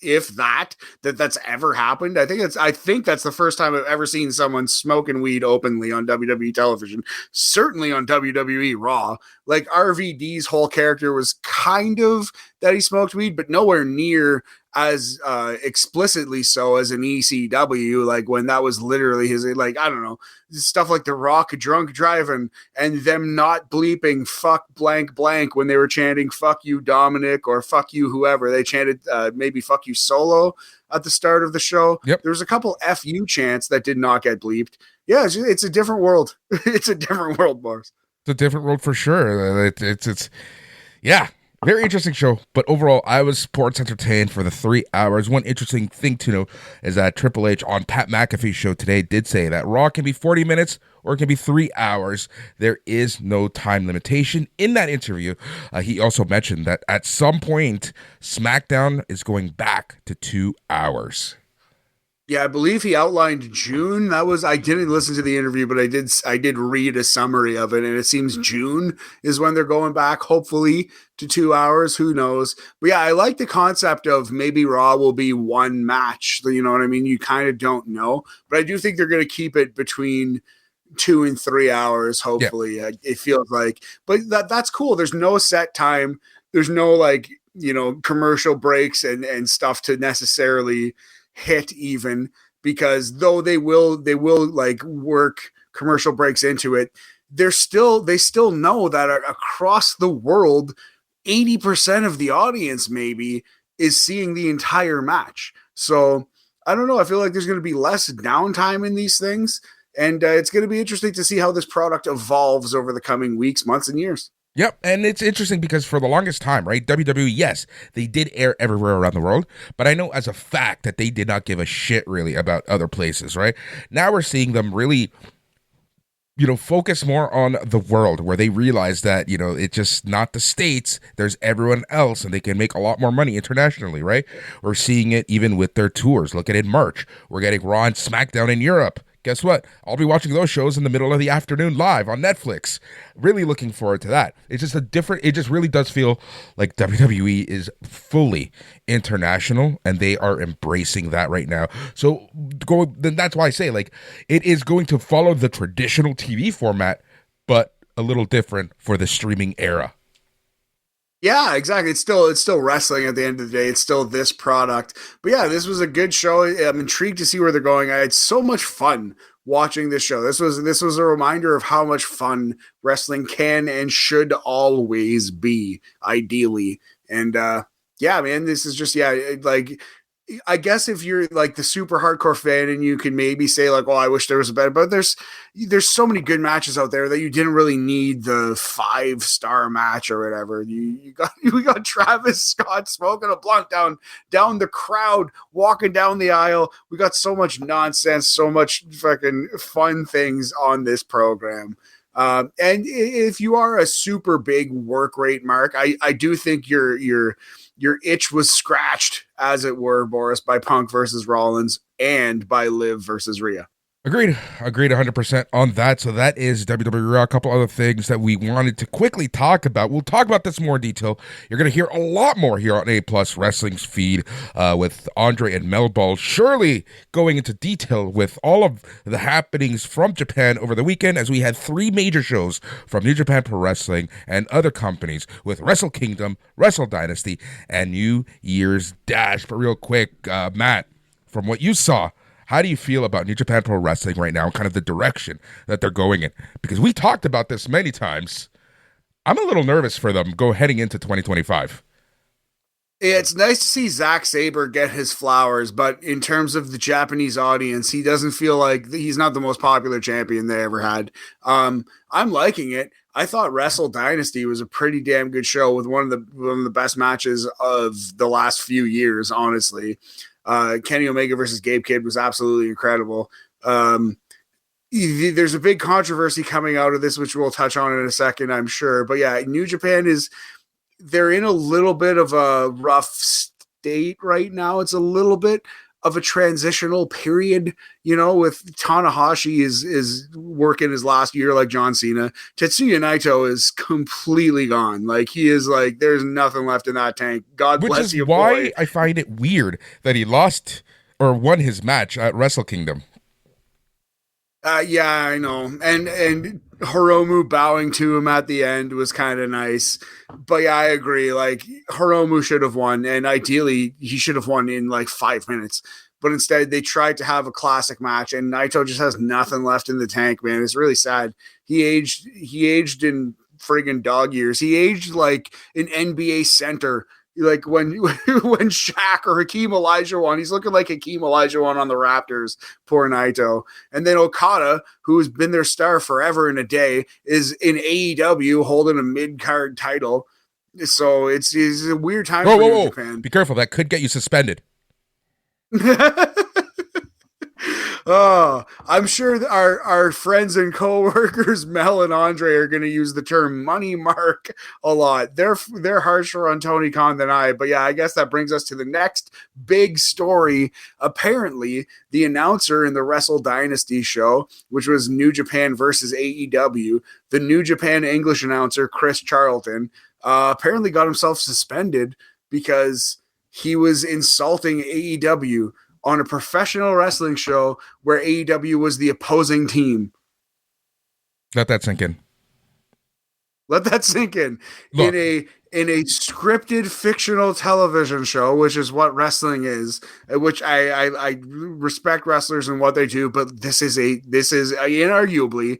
that's ever happened? I think that's the first time I've ever seen someone smoking weed openly on WWE television. Certainly on WWE Raw. Like RVD's whole character was kind of that he smoked weed, but nowhere near as explicitly so as an ECW, like when that was literally his, like, I don't know, stuff like The Rock drunk driving and them not bleeping fuck blank blank when they were chanting fuck you Dominic or fuck you whoever. They chanted maybe fuck you Solo at the start of the show. Yep. There was a couple FU chants that did not get bleeped. Yeah, it's a different world. It's a different world, Boris. It's a different world for sure. It's yeah. Very interesting show, but overall, I was sports entertained for the 3 hours. One interesting thing to know is that Triple H on Pat McAfee's show today did say that Raw can be 40 minutes or it can be 3 hours. There is no time limitation. In that interview, he also mentioned that at some point, SmackDown is going back to 2 hours. Yeah, I believe he outlined June. I didn't listen to the interview, but I did read a summary of it, and it seems June is when they're going back, hopefully, to 2 hours. Who knows? But yeah, I like the concept of maybe Raw will be one match. You know what I mean? You kind of don't know, but I do think they're going to keep it between 2 and 3 hours, hopefully. Yeah. It feels like, but that's cool. There's no set time. There's no commercial breaks and stuff to necessarily hit, even, because though they will like work commercial breaks into it, they still know that across the world 80% of the audience maybe is seeing the entire match. So I don't know, I feel like there's going to be less downtime in these things, and it's going to be interesting to see how this product evolves over the coming weeks, months, and years. Yep, and it's interesting because for the longest time, right, WWE, yes, they did air everywhere around the world, but I know as a fact that they did not give a shit really about other places, right? Now we're seeing them really, focus more on the world, where they realize that, it's just not the States, there's everyone else, and they can make a lot more money internationally, right? We're seeing it even with their tours. Look at it in March. We're getting Raw and SmackDown in Europe. Guess what? I'll be watching those shows in the middle of the afternoon live on Netflix. Really looking forward to that. It just really does feel like WWE is fully international, and they are embracing that right now. So then that's why I say, like, it is going to follow the traditional TV format, but a little different for the streaming era. Yeah, exactly. It's still wrestling at the end of the day. It's still this product. But yeah, this was a good show. I'm intrigued to see where they're going. I had so much fun watching this show. This was a reminder of how much fun wrestling can and should always be, ideally. And yeah, man, this is just, like, I guess if you're like the super hardcore fan and you can maybe say like, oh, I wish there was a better, but there's so many good matches out there that you didn't really need the 5-star match or whatever. We got Travis Scott smoking a blunt down the crowd, walking down the aisle. We got so much nonsense, so much fucking fun things on this program. And if you are a super big work rate mark, I do think your itch was scratched, as it were, Boris, by Punk versus Rollins and by Liv versus Rhea. Agreed 100% on that. So that is WWE Raw. A couple other things that we wanted to quickly talk about. We'll talk about this more in detail. You're going to hear a lot more here on A Plus Wrestling's feed with Andre and Melball surely going into detail with all of the happenings from Japan over the weekend, as we had 3 major shows from New Japan Pro Wrestling and other companies with Wrestle Kingdom, Wrestle Dynasty, and New Year's Dash. But real quick, Matt, from what you saw, How do you feel about New Japan Pro Wrestling right now and kind of the direction that they're going in? Because we talked about this many times. I'm a little nervous for them heading into 2025. It's nice to see Zack Sabre get his flowers, but in terms of the Japanese audience, he doesn't feel like he's not the most popular champion they ever had. I'm liking it. I thought Wrestle Dynasty was a pretty damn good show with one of the best matches of the last few years, honestly. Kenny Omega versus Gabe Kidd was absolutely incredible. There's a big controversy coming out of this, which we'll touch on in a second, I'm sure. But yeah, New Japan they're in a little bit of a rough state right now. It's a little bit of a transitional period, with Tanahashi is working his last year like John Cena. Tetsuya Naito is completely gone. Like, he is like, there's nothing left in that tank. God bless you, boy. Which is why I find it weird that he lost or won his match at Wrestle Kingdom. Yeah, I know. And Hiromu bowing to him at the end was kind of nice. But yeah, I agree. Like, Hiromu should have won, and ideally he should have won in like 5 minutes. But instead they tried to have a classic match, and Naito just has nothing left in the tank, man. It's really sad. He aged in friggin' dog years. He aged like an NBA center. Like when Shaq or Hakeem Olajuwon, he's looking like Hakeem Olajuwon on the Raptors. Poor Naito. And then Okada, who's been their star forever and a day, is in AEW holding a mid-card title. So it's a weird time for New Japan. Be careful, that could get you suspended. Oh, I'm sure that our friends and co-workers Mel and Andre are going to use the term money mark a lot. They're harsher on Tony Khan than I, but yeah, I guess that brings us to the next big story. Apparently, the announcer in the Wrestle Dynasty show, which was New Japan versus AEW, the New Japan English announcer Chris Charlton, apparently got himself suspended because he was insulting AEW on a professional wrestling show where AEW was the opposing team. Let that sink in. Let that sink in. Look, in a scripted fictional television show, which is what wrestling is, which I respect wrestlers and what they do, but this is inarguably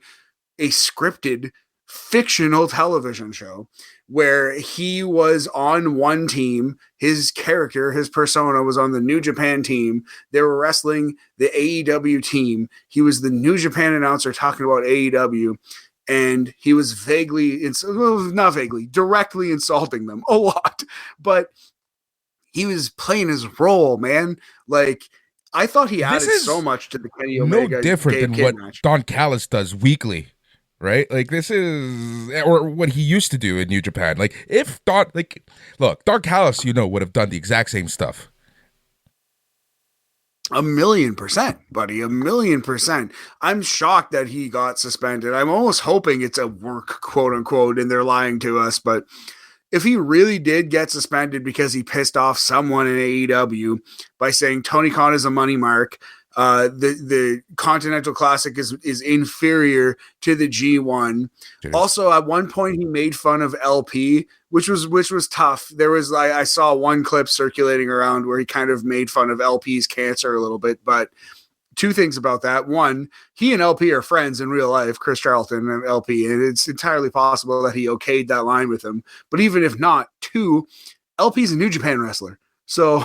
a scripted fictional television show where he was on one team. His character, his persona was on the New Japan team. They were wrestling the AEW team. He was the New Japan announcer talking about AEW, and he was directly insulting them a lot, but he was playing his role, man. Like, I thought he added so much to the Kenny Omega. No different than what match. Don Callis does weekly. Right? Like, this is, or what he used to do in New Japan. Like, if Don Callis, would have done the exact same stuff. 1,000,000%, buddy. 1,000,000%. I'm shocked that he got suspended. I'm almost hoping it's a work, quote unquote, and they're lying to us. But if he really did get suspended because he pissed off someone in AEW by saying Tony Khan is a money mark, the Continental Classic is inferior to the G1. Cheers. Also, at one point he made fun of LP, which was tough. There was I saw one clip circulating around where he kind of made fun of LP's cancer a little bit. But two things about that: one, he and LP are friends in real life, Chris Charlton and LP, and it's entirely possible that he okayed that line with him. But even if not, two, LP's a New Japan wrestler. So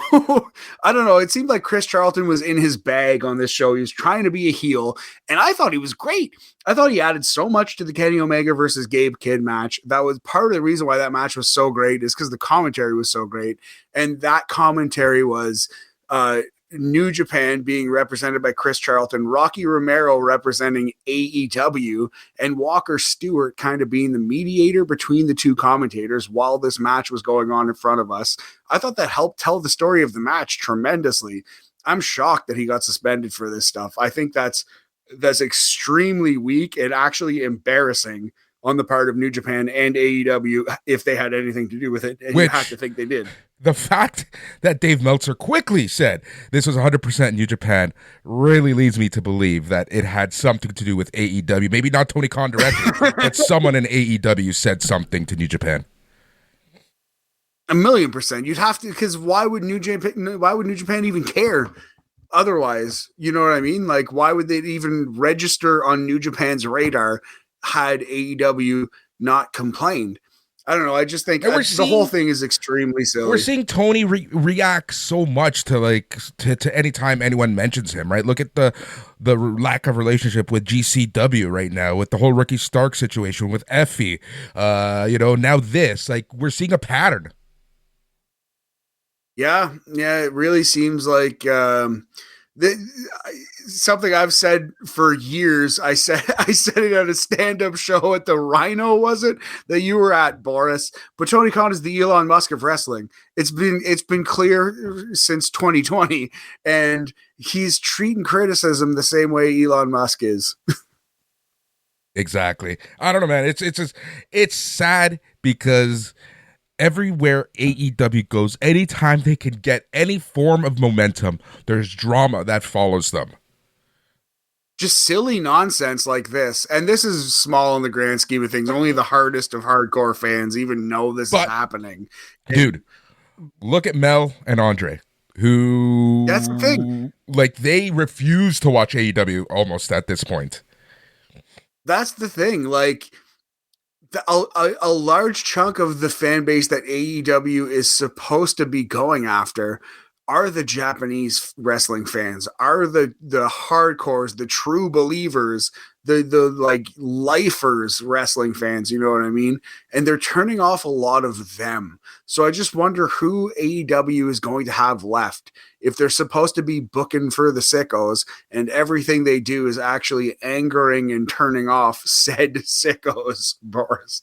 I don't know. It seemed like Chris Charlton was in his bag on this show. He was trying to be a heel, and I thought he was great. I thought he added so much to the Kenny Omega versus Gabe Kidd match. That was part of the reason why that match was so great, is because the commentary was so great. And that commentary was New Japan being represented by Chris Charlton, Rocky Romero representing AEW, and Walker Stewart kind of being the mediator between the two commentators while this match was going on in front of us. I thought that helped tell the story of the match tremendously. I'm shocked that he got suspended for this stuff. I think that's extremely weak and actually embarrassing on the part of New Japan and AEW if they had anything to do with it. And you have to think they did. The fact that Dave Meltzer quickly said this was 100% New Japan really leads me to believe that it had something to do with AEW. Maybe not Tony Khan directly, but someone in AEW said something to New Japan. 1,000,000%. You'd have to, because why would New Japan even care? otherwise. You know what I mean? Like, why would they even register on New Japan's radar had AEW not complained? I don't know. I just think the whole thing is extremely silly. We're seeing Tony react so much to to any time anyone mentions him, right? Look at the lack of relationship with GCW right now, with the whole Ricky Stark situation with Effie. Now this, like, we're seeing a pattern. Yeah, it really seems like something I've said for years. I said it at a stand-up show at the Rhino, was it, that you were at, Boris? But Tony Khan is the Elon Musk of wrestling. It's been clear since 2020, and he's treating criticism the same way Elon Musk is. Exactly. I don't know, man. It's sad because everywhere AEW goes, anytime they can get any form of momentum, there's drama that follows them. Just silly nonsense like this. And this is small in the grand scheme of things. Only the hardest of hardcore fans even know this is happening. Dude, look at Mel and Andre, who... That's the thing. Like, they refuse to watch AEW almost at this point. That's the thing. Like... A large chunk of the fan base that AEW is supposed to be going after are the Japanese wrestling fans, are the hardcores, the true believers, the like lifers wrestling fans, you know what I mean? And they're turning off a lot of them. So I just wonder who AEW is going to have left if they're supposed to be booking for the sickos and everything they do is actually angering and turning off said sickos, Boris.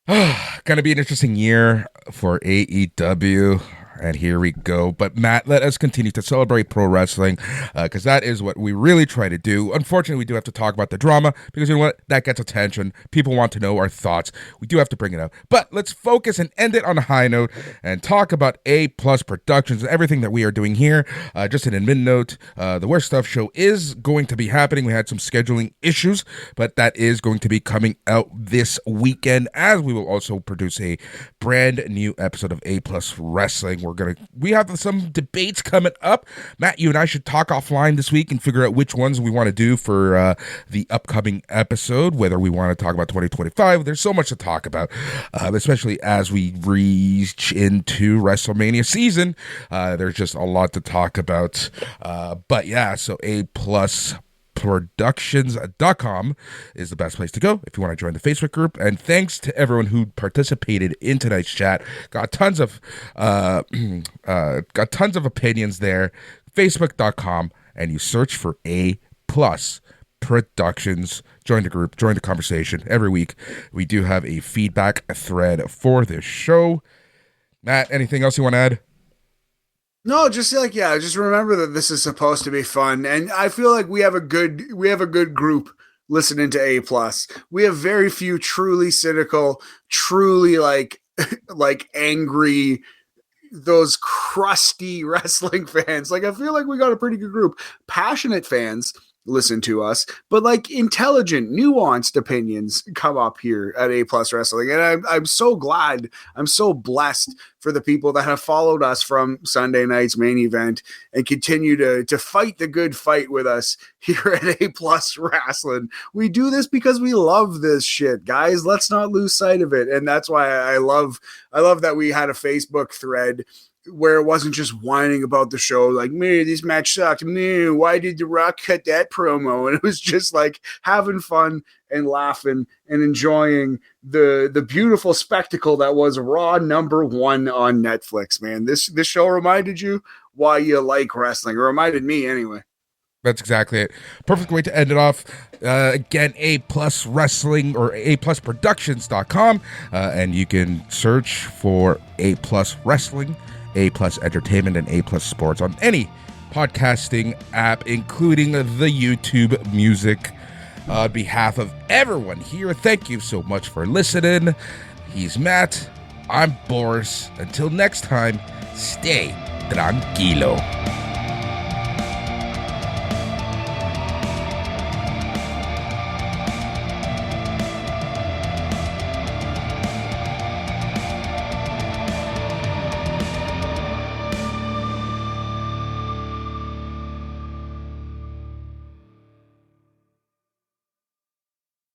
Gonna be an interesting year for AEW. And here we go. But Matt, let us continue to celebrate pro wrestling because that is what we really try to do. Unfortunately, we do have to talk about the drama because you know what? That gets attention. People want to know our thoughts. We do have to bring it up. But let's focus and end it on a high note and talk about A+ Productions and everything that we are doing here. Just an admin note, the Worst Stuff show is going to be happening. We had some scheduling issues, but that is going to be coming out this weekend, as we will also produce a brand new episode of A+ Wrestling. We have some debates coming up. Matt, you and I should talk offline this week and figure out which ones we want to do for the upcoming episode, whether we want to talk about 2025. There's so much to talk about, especially as we reach into WrestleMania season. There's just a lot to talk about. But yeah, so A+ Productions.com is the best place to go if you want to join the Facebook group. And thanks to everyone who participated in tonight's chat. Got tons of opinions there. Facebook.com, and you search for A+ Productions. Join the group, join the conversation. Every week we do have a feedback thread for this show. Matt, anything else you want to add? No, just remember that this is supposed to be fun, and I feel like we have a good group listening to A+. We have very few truly cynical, truly like angry, those crusty wrestling fans. Like, I feel like we got a pretty good group. Passionate fans listen to us, but like intelligent, nuanced opinions come up here at A+ Wrestling. And I'm so glad, I'm so blessed for the people that have followed us from Sunday night's main event and continue to fight the good fight with us here at A+ Wrestling. We do this because we love this shit, guys. Let's not lose sight of it. And that's why I love that we had a Facebook thread where it wasn't just whining about the show, like, me, this match sucked, me, why did The Rock cut that promo? And it was just like having fun and laughing and enjoying the beautiful spectacle that was Raw #1 on Netflix, man. This show reminded you why you like wrestling. It reminded me anyway. That's exactly it. Perfect way to end it off. Again, A+ Wrestling or aplusproductions.com. And you can search for A+ Wrestling, A+ Entertainment, and A+ Sports on any podcasting app, including the YouTube Music. On behalf of everyone here, thank you so much for listening. He's Matt. I'm Boris. Until next time, stay tranquilo.